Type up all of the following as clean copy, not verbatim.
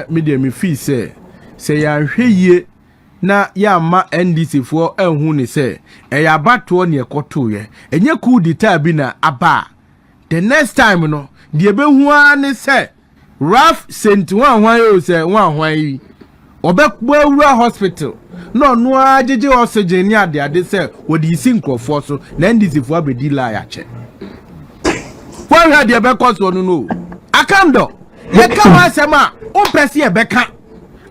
media me fee say ya hweye na ya ma NDC for enhu ne say e ya bato ne ekoto ye enye coup d'etat bi na aba the next time no de be hu an say Raf sent one you say one why obekwa hospital no GJA oxygen ni ade say we di sinkofo so na NDC for abedi la ya che why had the because one no akando ye ka wasema o pese e beka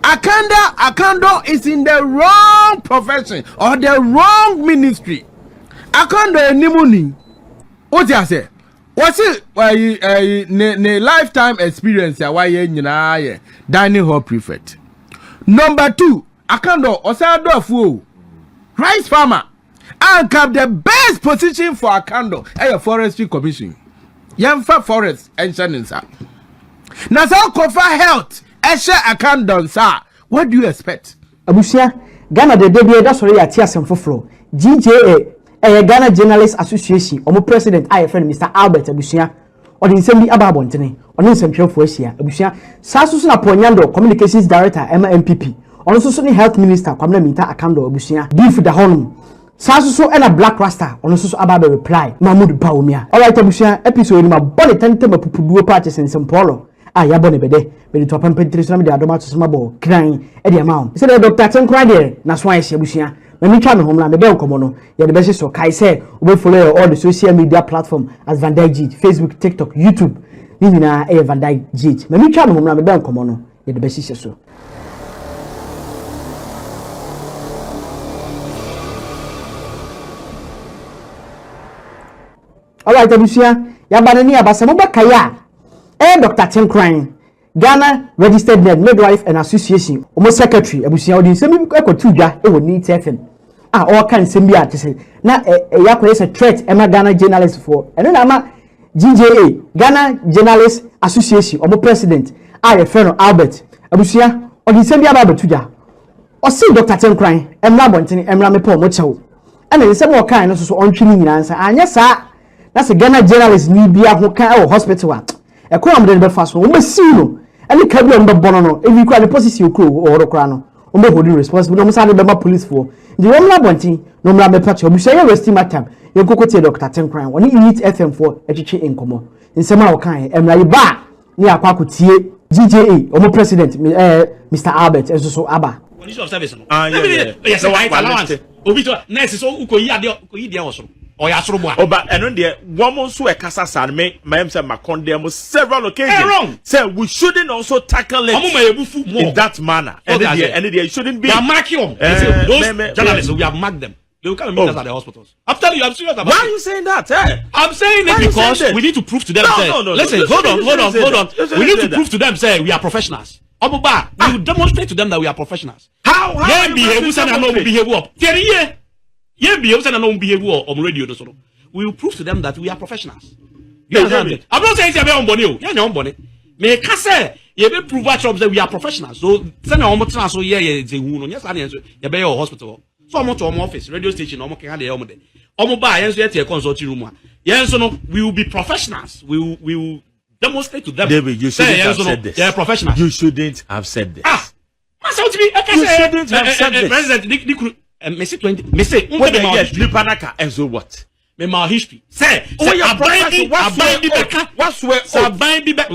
Akando is in the wrong profession or the wrong ministry. Akando enimuni. What you say? What's it? Ne lifetime experience ya why nyina dining hall prefect. Number 2, Akando osado fu rice farmer and have the best position for Akando a forestry commission. Yamfa forest and shanensa. Na so cover health. Akando, sir. What do you expect? Abusia, Ghana the debut that's already at Tiasem Fofro. GJA, Ghana Journalists Association, or President, I friend Mr. Albert Abusia, or the Assembly Ababontene, or in some pure Foesia, Abusia, Sasusuna Ponyando, Communications Director, Emma MPP, or also Sunny Health Minister, Kwame Minta Akando Abusia, Beef the Honum, Sasuso and a Black Rasta, or also Ababe reply, Mahmoud Baumia. All right, Abusia, episode in my bonnet and temper Pupu parties in São Paulo. Yabone bede be to pam penetration me de adoma to smabo kran e de amount say Dr. Tenkwa de na so an hyebusia me mi twa me homla me be nkomo no ye de be so kai say we follow all the social media platform as VANDYKE, Facebook, TikTok, YouTube ni na e VANDYKE me mi twa me homla me be nkomo no ye de be so all right abusia ya banani abasa mo be kaya Dr. Tenkwa, Ghana Registered Midwife and Association, almost secretary, Abusia, or the same equatuja, it would need FM. All kinds of symbiote to say. Now, a threat, Emma Ghana journalist for, and then I'm GJA, Ghana Journalists Association, or president, I friend Albert, Abusia, or the same Abatuja. Or see Dr. Tenkwa, and Rabontin, and Ramipo Mocho. And then some more kind of so on training answer, and yes, sir, that's a Ghana journalist need be a hospital. A crumb the fast one, we see you. And the cabin the bono, if you cry the position crew or crano, or holding responsible, no matter the police for. The one labonting, no matter patch, you say you're wasting my time. You go to Dr. Tenkwa when you eat FM for a teacher income. In some of kind, and like ba near Pakutie, GJA, or president, Mr. Albert, and so Abba. Service. Yes, a white allowance. Obito, Ness is all Koya also. Or Yasroba. Oh, but and on the woman so a casa san me, my say Maconde almost several occasions. Say we shouldn't also tackle it in that manner. And it shouldn't be. Mark you. Those journalists, we have marked them. They will come and meet us at the hospitals. I'm telling you, I'm serious about it. Why are you saying that? I'm saying it because we need to prove to them. No. Listen, hold on. We need to prove to them, say we are professionals. Obuba, we will demonstrate to them that we are professionals. How? Yeah, behave. On radio. We will prove to them that we are professionals. You understand it? I'm not saying you're on bonnet. You're on bonnet. Me kase you be prove that we are professionals. So send our motor so yes, you be your hospital. So I'm to our office, radio station, we will be professionals. We will demonstrate to them. David, you shouldn't have said this. They're professionals. You shouldn't have said this. You shouldn't have said this. President, and so what? My history. Say, we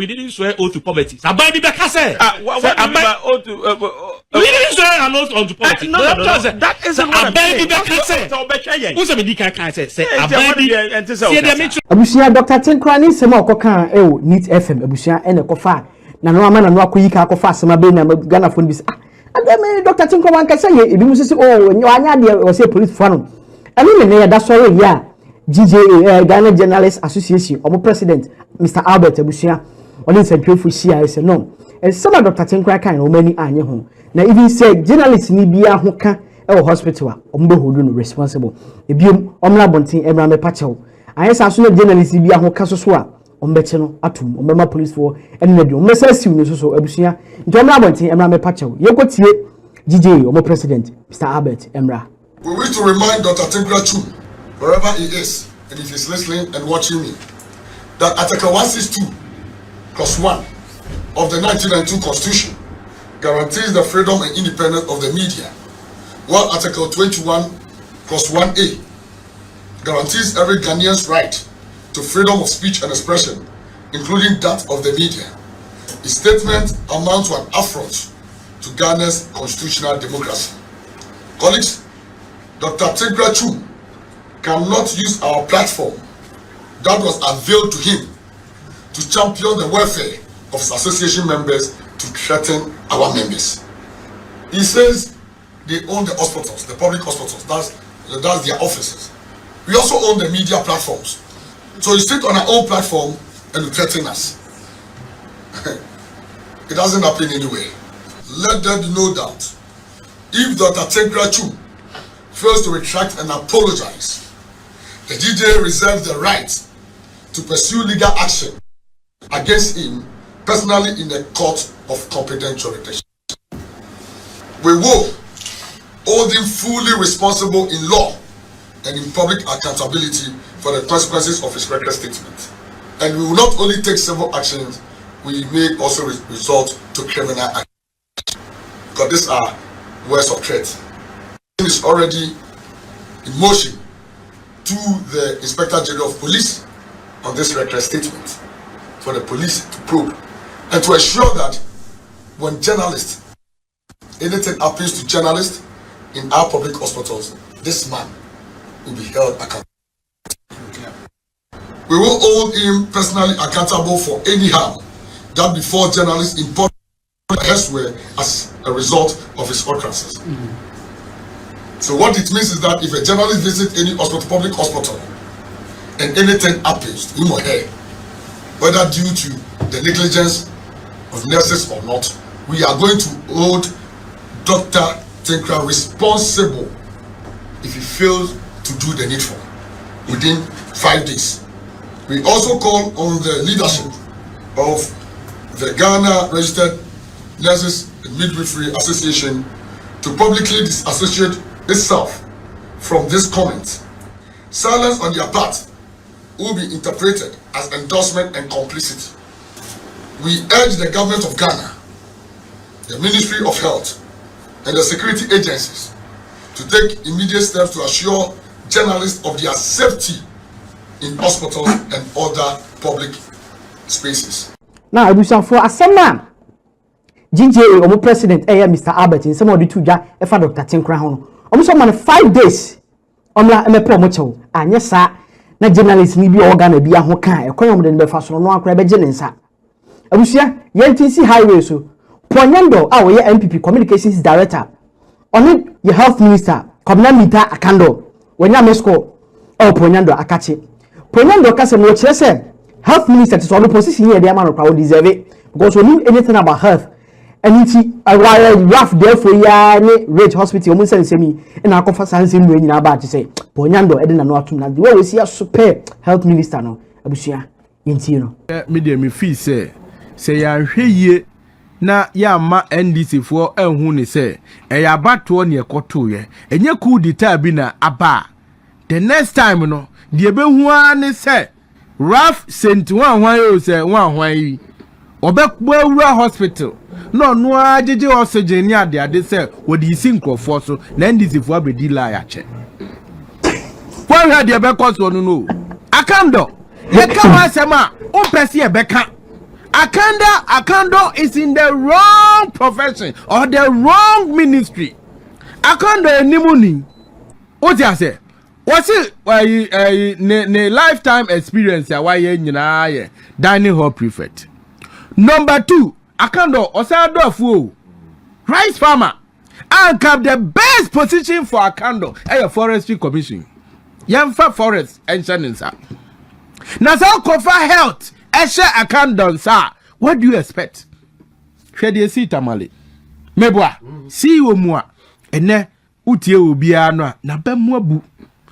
didn't swear oath to poverty. We didn't swear an oath to poverty. That isn't what Abusia Dr. Tenkwa ni sema okoka NEET FM abusia ene kofa na no ama na no akoyika kofa sema be na Ghana phone bis me Dr. Tenkwa wan kasa ye ebi musisi anya de o say police fano ani ne da sori ya GJA Ghana Journalists Association or president Mr. Albert Abusia oni nsantwefo sia ese no some Dr. Tenkwa kan o mani anye ho na even say journalists ni bia ho ka e hospital a ombe hodu no responsible ebiom omla bontin emra me pachew ayesa so na journalists bia ho ka so a ombeche no atum ombema police for enne de omesa siw no so Abusia ntomla bontin emra me pachew yekotie GJA or president Mr. Albert Emra. We wish to remind Dr. Tenkwa Chu, wherever he is, and if he's listening and watching me, that Article 162 + 1 of the 1992 Constitution guarantees the freedom and independence of the media, while Article 21(1)(a) guarantees every Ghanaian's right to freedom of speech and expression, including that of the media. His statement amounts to an affront to Ghana's constitutional democracy. Colleagues, Dr. Tegra Chu cannot use our platform that was availed to him to champion the welfare of his association members to threaten our members. He says they own the hospitals, the public hospitals, that's their offices. We also own the media platforms. So you sit on our own platform and you threaten us. It doesn't happen anyway. Let there be no doubt. If Dr. Tegra Chu fails to retract and apologize, the GJA reserves the right to pursue legal action against him personally in a court of competent jurisdiction. We will hold him fully responsible in law and in public accountability for the consequences of his record statement. And we will not only take civil actions, we may also resort to criminal action. Because these are words of threat. It is already in motion to the Inspector General of Police on this record statement for the police to probe and to ensure that when journalists, anything happens to journalists in our public hospitals, this man will be held accountable. We will hold him personally accountable for any harm that befall journalists in public elsewhere as a result of his utterances. So what it means is that if a journalist visits any hospital, public hospital, and anything happens to him or her, whether due to the negligence of nurses or not, we are going to hold Dr. Tegra responsible if he fails to do the needful within 5 days. We also call on the leadership of the Ghana Registered Nurses and Midwifery Association to publicly disassociate itself from this comment. Silence on their part will be interpreted as endorsement and complicity. We urge the government of Ghana, the Ministry of Health, and the security agencies to take immediate steps to assure journalists of their safety in hospitals and other public spaces. Now, I do some for a summer. GJA, our president, Mr. Albert, in some of the two Dr. Tenkra. Almost 5 days. Omla me promote and yes, sir. Na journalists ni bi organ bi ahoka e koyom de be fa so no akra be genensa. Abusia yentinsi highway so. Ponyando a wo ye MPP communications director. Oni ye health minister, Komna Mita Akando. Wenya mesko o Ponyando akache. Ponyando kase mo kire se health minister to so position here dey man no deserve it because we know anything about health. And it's a rough day for ya Rage Hospital. Almost send me and I confess and same way in about to say Ponyando Edna no atum na the way we see a super health minister no abusia yentino media me fee say ya hweye na ya ma NDC for enhu ne say e ya bato ne ekoto ye enye ku dita bi na aba the next time no de be hu an say rough sent one yo say one hwan obekwa hospital no ajeje oxygen ni ade say wodi isi nkrofo so na NDC fo abedi la ya che for head e be koso no akando ye ka wasema o pese e be ka akando is in the wrong profession or the wrong ministry. Akando enimuni o ti ase what's ne lifetime experience ya why nyina ye dining hall prefect. Number 2, Akando Osadofo, rice farmer, and have the best position for Akando at your forestry commission. Yamfa forest and Shannon. Now, cover health, Esha Akando, sir. What do you expect? Shady see Tamale. Mebwa, see you more. And ne Utie Ubiano, Nabemwabu.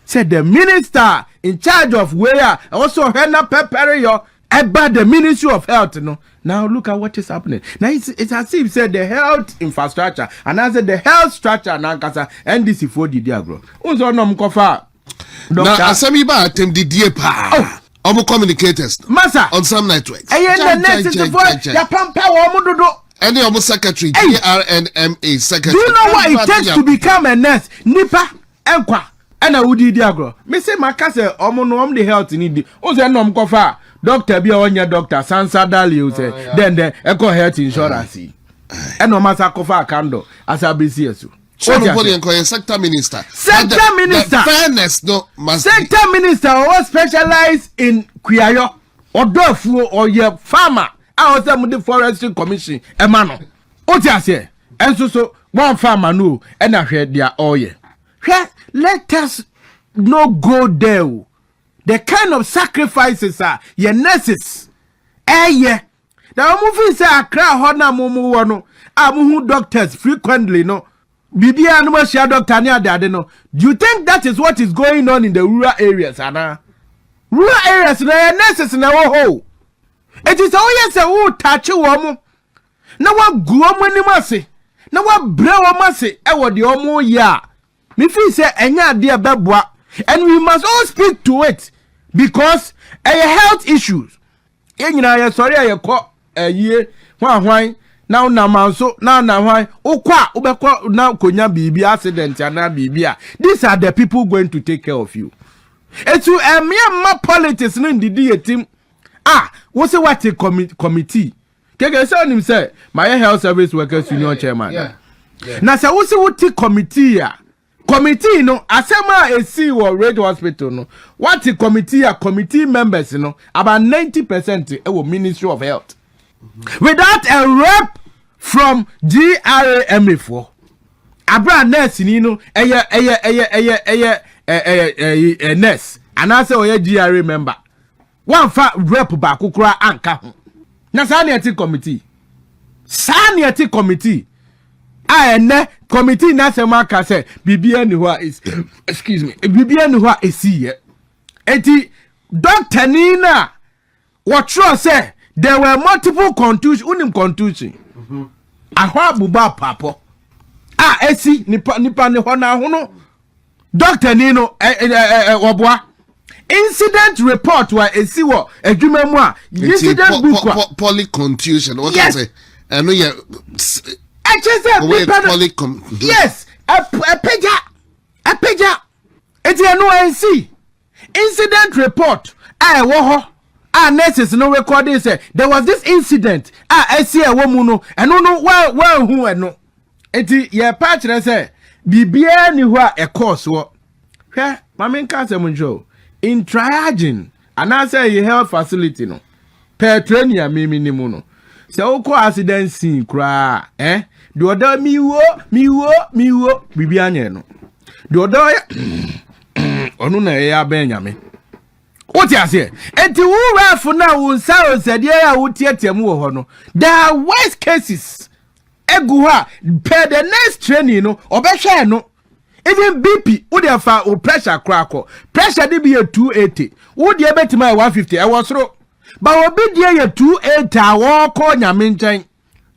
Said the minister in charge of where also Hena Peperio. About the Ministry of Health, Now look at what is happening. Now it's as if said the health infrastructure and I said the health structure now kasa NDC for the diagro. Unzo no mkofa. Now asemi ba atem the die pa. Omo communicators. Massa on some networks. The next is for ya pampa wo mudodo. Any of secretary, GRNMA secretary. Do you know what it takes to become a nurse? Nipa, enkwa, ena udi diagro. Me say makase omo the health need. O say no mkofa. Doctor be onya doctor Sansa Dali o say. Then the eco health insurance. Ena masa kofa kando as a BCS. So sector minister. Sector minister. The fairness no must sector minister or specialize in Kuyayo or Dofu or your farmer. I was with the forestry commission. Emano. What you say? And so one farmer no, and I heard their oil. Let us not go there. The kind of sacrifices are your nurses. Yeah. The movie say I cry hona mumu wano. Amuhu doctors frequently no. Bibi anuma share doctor near there no. Do you think that is what is going on in the rural areas, Anna? Rural areas na nurses na wo. It is always a who touch a woman. Now what grow money massy. Now what brew massy. I want the omo ya. Me feel say enya dear babwa. And we must all speak to it because a health issues. Enya sorry I call a year. Why now manso now why okwa ubekwa now konya bibi accident and na bibia. These are the people going to take care of you. It's to a mere politics in the team. What's a what committee? Keke say him say my health service workers union chairman. Na say what's what committee ya? Committee no asema AC or Red Hospital no. What committee members no about 90% e Ministry of Health. Without a rep from GRNMA for abra nurse ni no nurse and I say oye GRA member one fa rep ba kukura anka ho na sanity committee ene committee na se maka say bibia ni ho is excuse me bibia ni ho esi eti doctor ni na what sure say there were multiple contusion ahwa buba papo esi nipa ni ho na ho no doctor ni no oboa incident report wa esi wo adwuma mu a incident book polycontusion what can say no yeah yes a peja eti eno NC incident report wo ho nurses no recording say there was this incident esi e wo mu no eno no wa hu eno eti ye pa kire say bibia ni ho a e course wo hwe mama nka asem njo in triaging and I say your health facility no per training mimi ni mu no se uko accident scene kra the other miwo bibi anye no the other onu na ya ben nyame what you say enti wo ref na wo sa o sede ya wo tietem wo ho no there are worst cases egu ha per the next training no obehwe no even BP wo dey fa o pressure crack pressure dey be 280 wo dey betima 150 e wo soro but obi dey 280 awo ko nyame nchen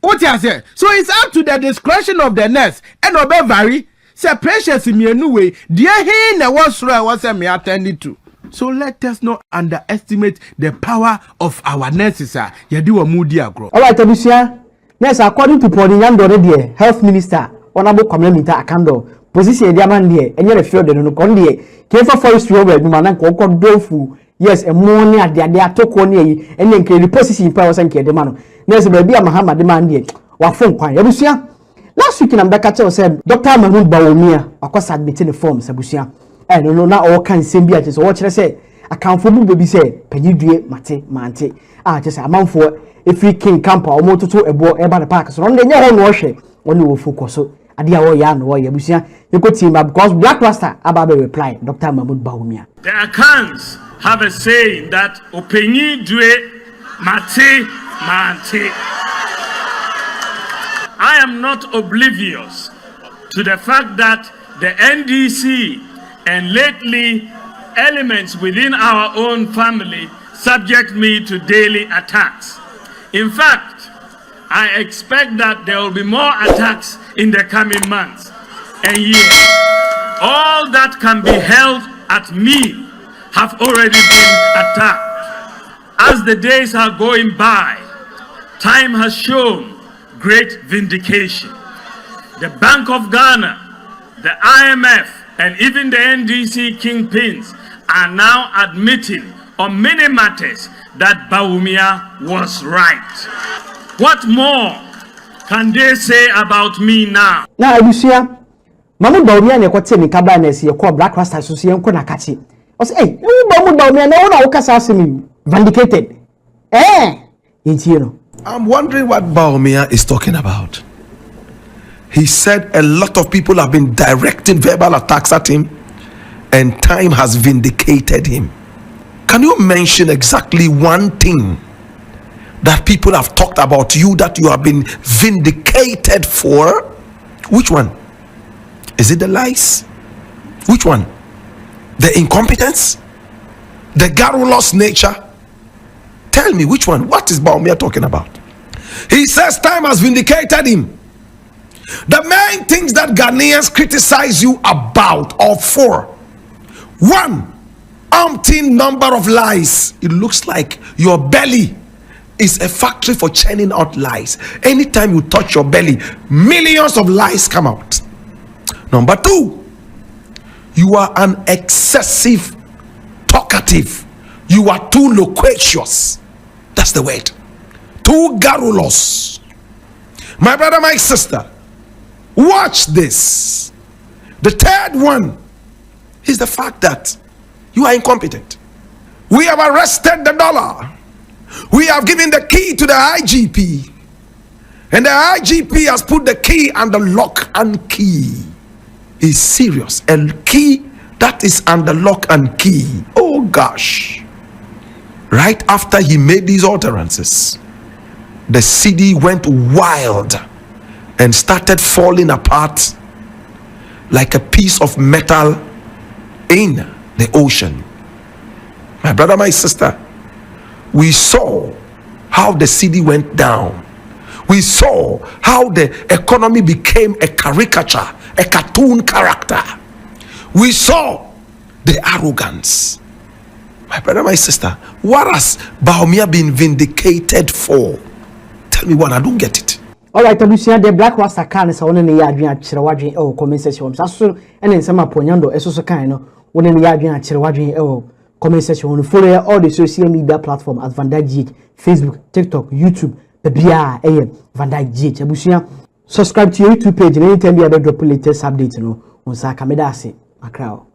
what you say so it's up to the discretion of the nurse and obe vary say pressures mienu we dey he na wo soro e wo say me attend to. So let us not underestimate the power of our nurses. Yadi wa mudi agro. All right, Abusia. Nurse, according to Yandon, the health minister, honorable community akando position diaman die enye refill de no kon die kefa forestry over aduma na ko dofu yes e mo ne ade atoko ne yi ene nke the position pa wasan ke de ma no nurse ba bia mahama de man die wa fon kwan Abusia. Last week na mbeka tell say Dr. Mahmoud Bawumia akosa admit the forms Abusia. No na all kan sembi ati so wo kire say akanfo bu bebi say panyidue mate just amanfo every king camp o mototo ebo eba the park so no de nya ho no hwe woni wo focus so ade a wo ya no wo ya Abusia yekoti ma because blackbuster ababe reply Dr. Mahmoud Bawumia. The accounts have a saying that openyidue mate. I am not oblivious to the fact that the NDC and lately elements within our own family subject me to daily attacks. In fact, I expect that there will be more attacks in the coming months and years. All that can be held at me have already been attacked. As the days are going by, time has shown great vindication. The Bank of Ghana, the IMF, and even the NDC kingpins are now admitting on many matters that Bawumia was right. What more can they say about me now? Now, Abusia, Mamu Bawumia ne kwate ni kabla na si yakwa Black Rasta Association ko na kati. O say, "Hey, Mamu Bawumia na wona okasa asemi vindicated." I'm wondering what Bawumia is talking about. He said a lot of people have been directing verbal attacks at him, and time has vindicated him. Can you mention exactly one thing that people have talked about you that you have been vindicated for? Which one? Is it the lies? Which one? The incompetence? The garrulous nature? Tell me which one. What is Bawumia talking about? He says time has vindicated him. The main things that Ghanaians criticize you about or for: one, umpteen number of lies. It looks like your belly is a factory for churning out lies. Anytime you touch your belly, millions of lies come out. Number two, you are an excessive talkative. You are too loquacious. That's the word. Too garrulous. My brother, my sister, watch this. The third one is the fact that you are incompetent. We have arrested the dollar. We have given the key to the IGP, and the IGP has put the key under lock and key. Is serious. A key that is under lock and key. Oh gosh. Right after he made these utterances, the city went wild and started falling apart like a piece of metal in the ocean. My brother, my sister, we saw how the city went down. We saw how the economy became a caricature, a cartoon character. We saw the arrogance. My brother, my sister, what has Bawumia been vindicated for? Tell me one, I don't get it. All right, Abusia, the Black Rasta can is on the Yadrian Chirawadri or comment section. So, and then some Ponyando, Esoso kind, one in the Yadrian Chirawadri or comment section. Follow all the social media platform at VANDYKE, Facebook, TikTok, YouTube, the BR, VANDYKE. Abusia, subscribe to your YouTube page and anytime you have a drop latest update on Sakamedasi, Macrao.